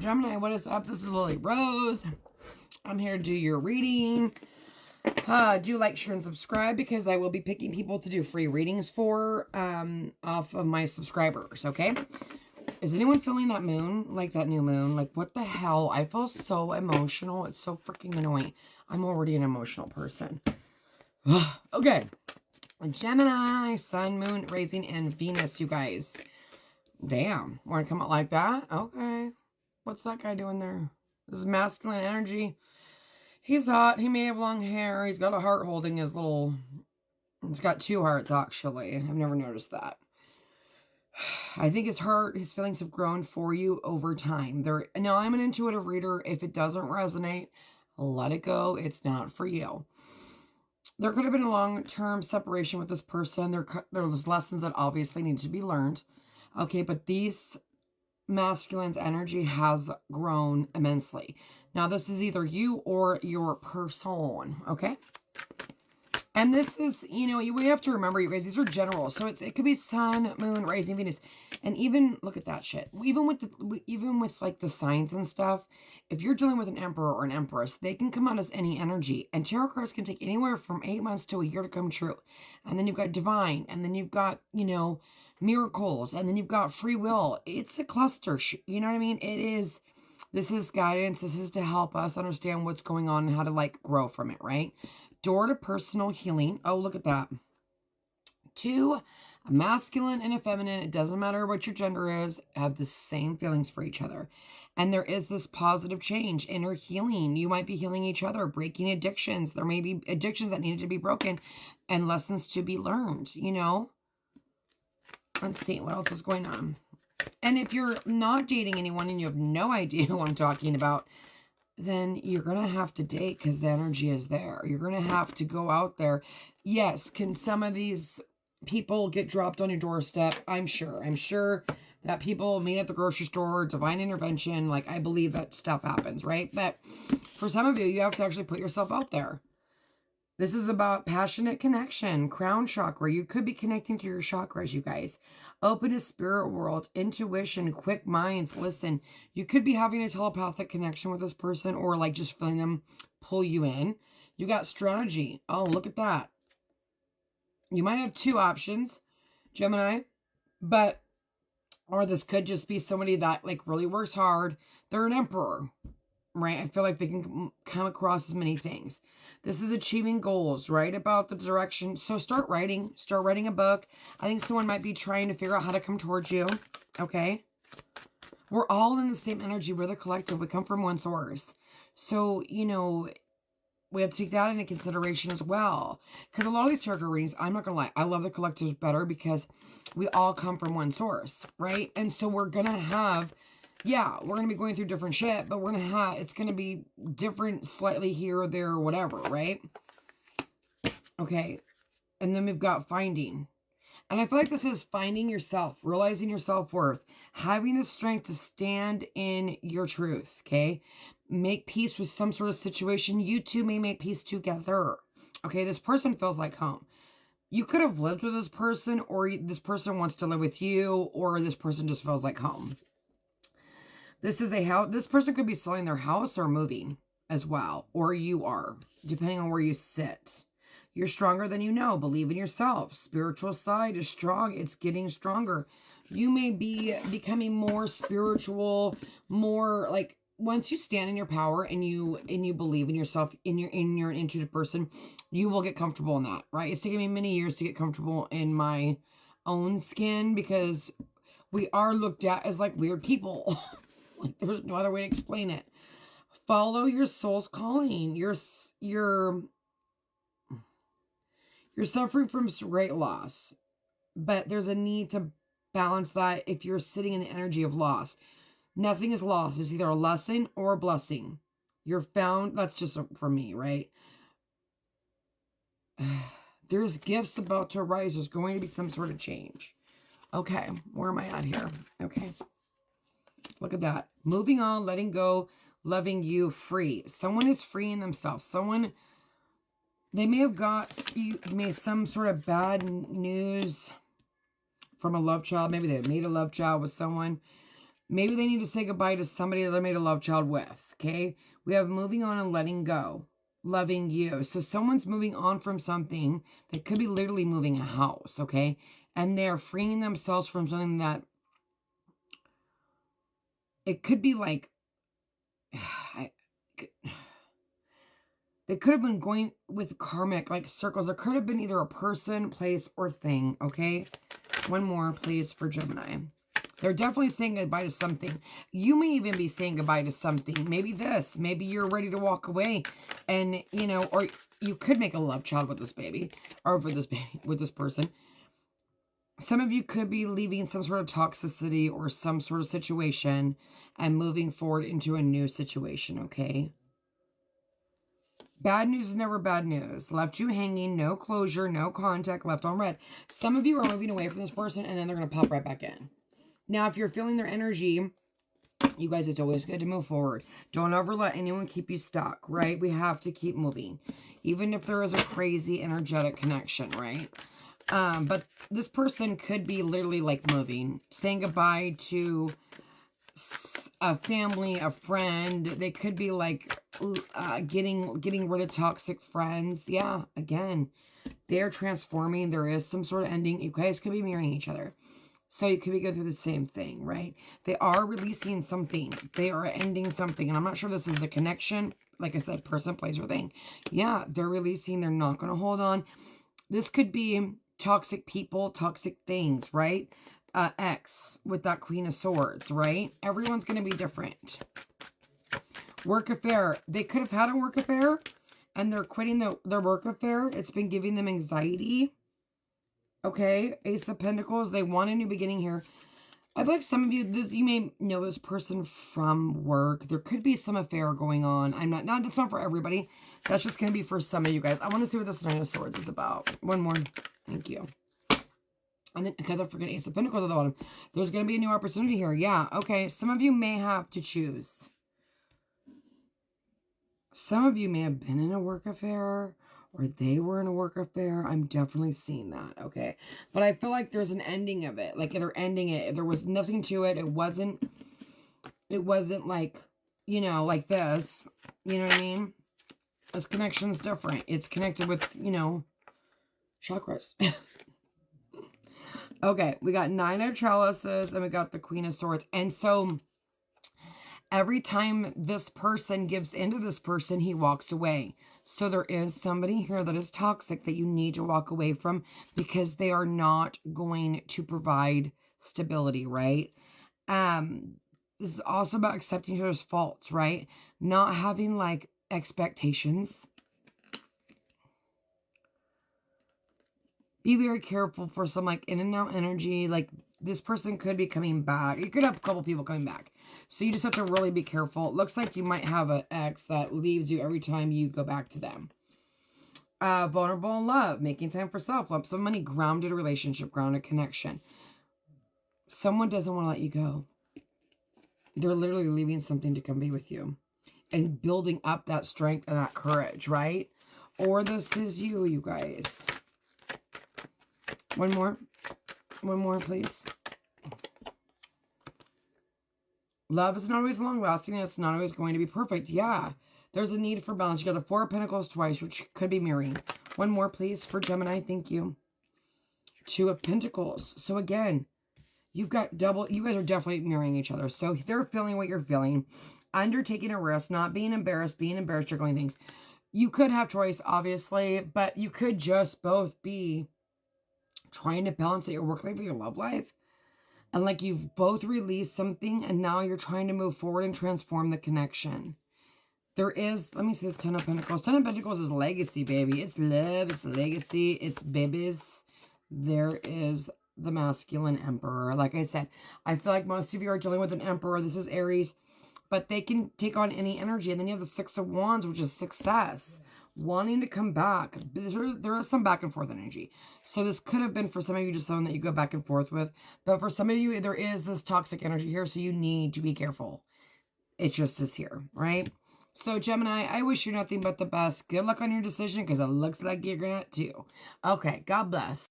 Gemini, what is up? This is Lily Rose. I'm here to do your reading. Do like, share, and subscribe because I will be picking people to do free readings for off of my subscribers, okay? Is anyone feeling that moon? Like that new moon? Like, what the hell? I feel so emotional. It's so freaking annoying. I'm already an emotional person. Okay. Gemini, Sun, Moon, Rising, and Venus, you guys. Damn. Want to come out like that? Okay. What's that guy doing there? This is masculine energy. He's hot. He may have long hair. He's got a heart holding his little... He's got two hearts, actually. I've never noticed that. I think his heart, his feelings have grown for you over time. Now, I'm an intuitive reader. If it doesn't resonate, let it go. It's not for you. There could have been a long-term separation with this person. There's lessons that obviously need to be learned. Okay, but these masculine's energy has grown immensely. Now, this is either you or your person, okay? And this is, you know, we have to remember, you guys, these are general. So it could be Sun, Moon, Rising, Venus. And even, look at that shit. Even with like the signs and stuff, if you're dealing with an emperor or an empress, they can come out as any energy. And tarot cards can take anywhere from 8 months to a year to come true. And then you've got divine. And then you've got, you know, miracles. And then you've got free will. It's a cluster. You know what I mean? It is... This is guidance. This is to help us understand what's going on and how to, like, grow from it, right? Door to personal healing. Oh, look at that. 2, a masculine and a feminine. It doesn't matter what your gender is. Have the same feelings for each other. And there is this positive change, inner healing. You might be healing each other, breaking addictions. There may be addictions that needed to be broken and lessons to be learned, you know? Let's see. What else is going on? And if you're not dating anyone and you have no idea who I'm talking about, then you're going to have to date because the energy is there. You're going to have to go out there. Yes, can some of these people get dropped on your doorstep? I'm sure. I'm sure that people meet at the grocery store, divine intervention. Like, I believe that stuff happens, right? But for some of you, you have to actually put yourself out there. This is about passionate connection, crown chakra. You could be connecting to your chakras, you guys. Open to spirit world, intuition, quick minds. Listen, you could be having a telepathic connection with this person or like just feeling them pull you in. You got strategy. Oh, look at that. You might have 2 options, Gemini, or this could just be somebody that like really works hard. They're an emperor, right? I feel like they can come across as many things. This is achieving goals, right? About the direction. So start writing a book. I think someone might be trying to figure out how to come towards you. Okay. We're all in the same energy. We're the collective. We come from one source. So, you know, we have to take that into consideration as well. Because a lot of these tarot readings, I'm not going to lie, I love the collectives better because we all come from one source, right? And so we're going to have... Yeah, we're going to be going through different shit, but we're going to have, it's going to be different slightly here or there or whatever, right? Okay. And then we've got finding. And I feel like this is finding yourself, realizing your self-worth, having the strength to stand in your truth, okay? Make peace with some sort of situation. You two may make peace together. Okay, this person feels like home. You could have lived with this person, or this person wants to live with you, or this person just feels like home. This is a house. This person could be selling their house or moving as well. Or you are, depending on where you sit. You're stronger than you know. Believe in yourself. Spiritual side is strong. It's getting stronger. You may be becoming more spiritual, more like once you stand in your power and you believe in yourself, you're an intuitive person, you will get comfortable in that, right? It's taken me many years to get comfortable in my own skin because we are looked at as like weird people. Like, there's no other way to explain it. Follow your soul's calling. You're suffering from great loss, but there's a need to balance that if you're sitting in the energy of loss. Nothing is lost. It's either a lesson or a blessing. You're found. That's just for me, right? There's gifts about to arise. There's going to be some sort of change. Okay, where am I at here? Okay. Look at that. Moving on, letting go, loving you, free. Someone is freeing themselves. Someone, they may have got some sort of bad news from a love child. Maybe they made a love child with someone. Maybe they need to say goodbye to somebody that they made a love child with, okay? We have moving on and letting go, loving you. So someone's moving on from something that could be literally moving a house, okay? And they're freeing themselves from something that it could be like, they could have been going with karmic, like circles. There could have been either a person, place, or thing, okay? One more, please, for Gemini. They're definitely saying goodbye to something. You may even be saying goodbye to something. Maybe this. Maybe you're ready to walk away. And, you know, or you could make a love child with this baby. Or with this baby, with this person. Some of you could be leaving some sort of toxicity or some sort of situation and moving forward into a new situation, okay? Bad news is never bad news. Left you hanging, no closure, no contact, left on red. Some of you are moving away from this person and then they're going to pop right back in. Now, if you're feeling their energy, you guys, it's always good to move forward. Don't ever let anyone keep you stuck, right? We have to keep moving. Even if there is a crazy energetic connection, right? But this person could be literally like moving, saying goodbye to a family, a friend. They could be like getting rid of toxic friends. Yeah, again, they're transforming. There is some sort of ending. You guys could be marrying each other. So you could be going through the same thing, right? They are releasing something. They are ending something. And I'm not sure this is a connection. Like I said, person, place, or thing. Yeah, they're releasing. They're not going to hold on. This could be toxic people, toxic things, right? X with that Queen of Swords, right? Everyone's going to be different. Work affair. They could have had a work affair and they're quitting their work affair. It's been giving them anxiety. Okay, Ace of Pentacles. They want a new beginning here. I feel like some of you, you may know this person from work. There could be some affair going on. That's not for everybody. That's just going to be for some of you guys. I want to see what this Nine of Swords is about. One more. Thank you. And then, okay, don't forget Ace of Pentacles at the bottom. There's going to be a new opportunity here. Yeah, okay. Some of you may have to choose. Some of you may have been in a work affair, or they were in a work affair. I'm definitely seeing that, okay? But I feel like there's an ending of it. Like, they're ending it. There was nothing to it. It wasn't like, you know, like this. You know what I mean? This connection's different. It's connected with, you know, chakras. Okay, we got Nine of Chalices, and we got the Queen of Swords. And so every time this person gives into this person, he walks away. So there is somebody here that is toxic that you need to walk away from because they are not going to provide stability, right? This is also about accepting each other's faults, right? Not having like expectations. Be very careful for some like in and out energy. Like this person could be coming back. You could have a couple people coming back. So you just have to really be careful. It looks like you might have an ex that leaves you every time you go back to them. Vulnerable in love. Making time for self. Lump some money. Grounded relationship. Grounded connection. Someone doesn't want to let you go. They're literally leaving something to come be with you. And building up that strength and that courage, right? Or this is you, you guys. One more. One more, please. Love is not always long-lasting. It's not always going to be perfect. Yeah. There's a need for balance. You got the Four of Pentacles twice, which could be mirroring. One more, please, for Gemini. Thank you. Two of Pentacles. So, again, you've got double. You guys are definitely mirroring each other. So, they're feeling what you're feeling. Undertaking a risk. Not being embarrassed. Juggling things. You could have choice, obviously. But you could just both be trying to balance out your work life with your love life. And like you've both released something and now you're trying to move forward and transform the connection. There is, let me see this Ten of Pentacles. Ten of Pentacles is legacy, baby. It's love, it's legacy, it's babies. There is the masculine emperor. Like I said, I feel like most of you are dealing with an emperor. This is Aries. But they can take on any energy. And then you have the Six of Wands, which is success. Wanting to come back. There is some back and forth energy. So this could have been for some of you just someone that you go back and forth with. But for some of you, there is this toxic energy here. So you need to be careful. It just is here, right? So Gemini, I wish you nothing but the best. Good luck on your decision because it looks like you're going to too. Okay, God bless.